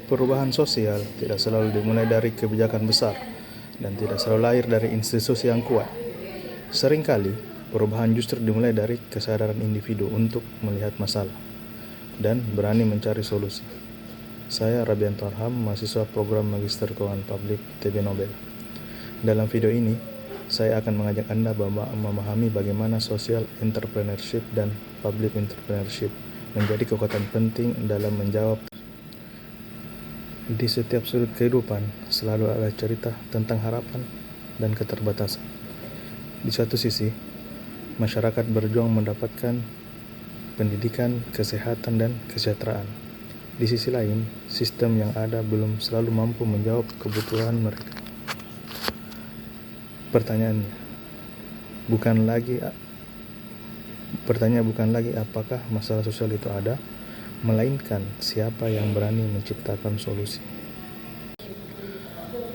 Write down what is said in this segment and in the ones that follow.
Perubahan sosial tidak selalu dimulai dari kebijakan besar dan tidak selalu lahir dari institusi yang kuat. Seringkali, perubahan justru dimulai dari kesadaran individu untuk melihat masalah dan berani mencari solusi. Saya Rabianto Arham, mahasiswa program Magister Keuangan Publik ITB Nobel. Dalam video ini, saya akan mengajak Anda memahami bagaimana social entrepreneurship dan public entrepreneurship menjadi kekuatan penting dalam menjawab. Di setiap sudut kehidupan selalu ada cerita tentang harapan dan keterbatasan. Di satu sisi, masyarakat berjuang mendapatkan pendidikan, kesehatan, dan kesejahteraan. Di sisi lain, sistem yang ada belum selalu mampu menjawab kebutuhan mereka. Pertanyaannya bukan lagi apakah masalah sosial itu ada, melainkan siapa yang berani menciptakan solusi.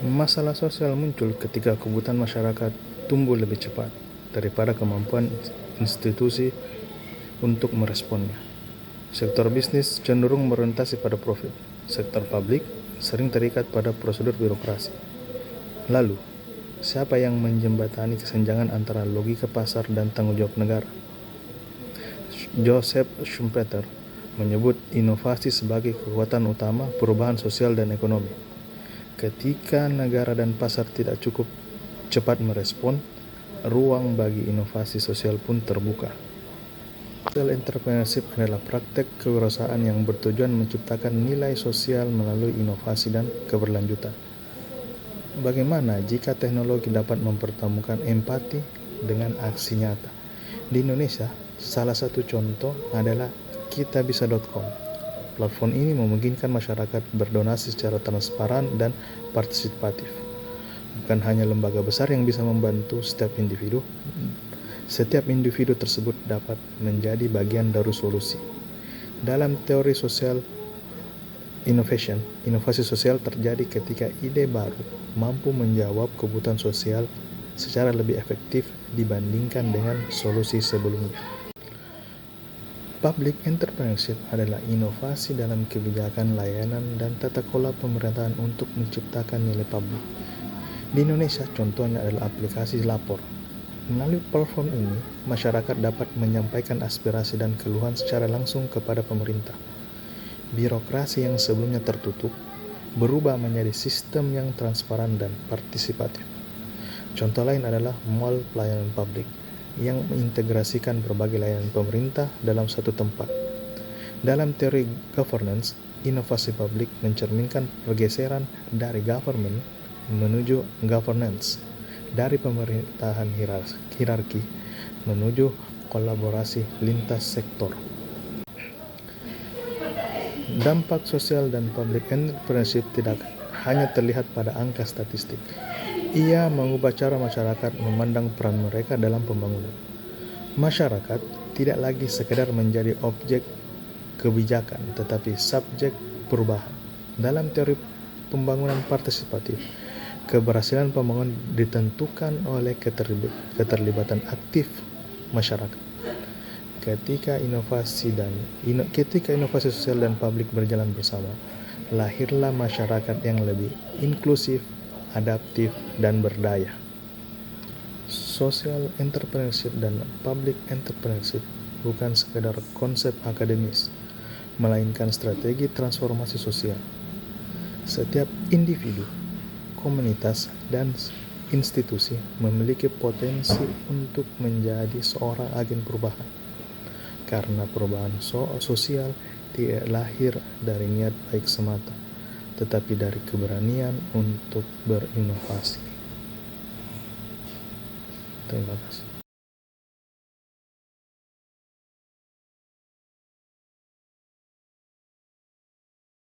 Masalah sosial muncul ketika kebutuhan masyarakat tumbuh lebih cepat daripada kemampuan institusi untuk meresponnya. Sektor bisnis cenderung berorientasi pada profit. Sektor publik sering terikat pada prosedur birokrasi. Lalu, siapa yang menjembatani kesenjangan antara logika pasar dan tanggung jawab negara? Joseph Schumpeter menyebut inovasi sebagai kekuatan utama perubahan sosial dan ekonomi. Ketika negara dan pasar tidak cukup cepat merespon, ruang bagi inovasi sosial pun terbuka. Social entrepreneurship adalah praktek kewirausahaan yang bertujuan menciptakan nilai sosial melalui inovasi dan keberlanjutan. Bagaimana jika teknologi dapat mempertemukan empati dengan aksi nyata? Di Indonesia, salah satu contoh adalah kitabisa.com. Platform ini memungkinkan masyarakat berdonasi secara transparan dan partisipatif. Bukan hanya lembaga besar yang bisa membantu setiap individu tersebut dapat menjadi bagian dari solusi. Dalam teori social innovation, inovasi sosial terjadi ketika ide baru mampu menjawab kebutuhan sosial secara lebih efektif dibandingkan dengan solusi sebelumnya. Public entrepreneurship adalah inovasi dalam kebijakan, layanan, dan tata kelola pemerintahan untuk menciptakan nilai publik. Di Indonesia, contohnya adalah aplikasi Lapor. Melalui platform ini, masyarakat dapat menyampaikan aspirasi dan keluhan secara langsung kepada pemerintah. Birokrasi yang sebelumnya tertutup berubah menjadi sistem yang transparan dan partisipatif. Contoh lain adalah mall pelayanan publik yang mengintegrasikan berbagai layanan pemerintah dalam satu tempat. Dalam teori governance, inovasi publik mencerminkan pergeseran dari government menuju governance, dari pemerintahan hierarki menuju kolaborasi lintas sektor. Dampak sosial dan public entrepreneurship tidak hanya terlihat pada angka statistik. Ia mengubah cara masyarakat memandang peran mereka dalam pembangunan. Masyarakat tidak lagi sekedar menjadi objek kebijakan, tetapi subjek perubahan. Dalam teori pembangunan partisipatif, keberhasilan pembangunan ditentukan oleh keterlibatan aktif masyarakat. Ketika inovasi sosial dan publik berjalan bersama, lahirlah masyarakat yang lebih inklusif, adaptif, dan berdaya. Social entrepreneurship dan public entrepreneurship bukan sekedar konsep akademis, melainkan strategi transformasi sosial. Setiap individu, komunitas, dan institusi memiliki potensi untuk menjadi seorang agen perubahan. Karena perubahan sosial tidak lahir dari niat baik semata, tetapi dari keberanian untuk berinovasi. Terima kasih.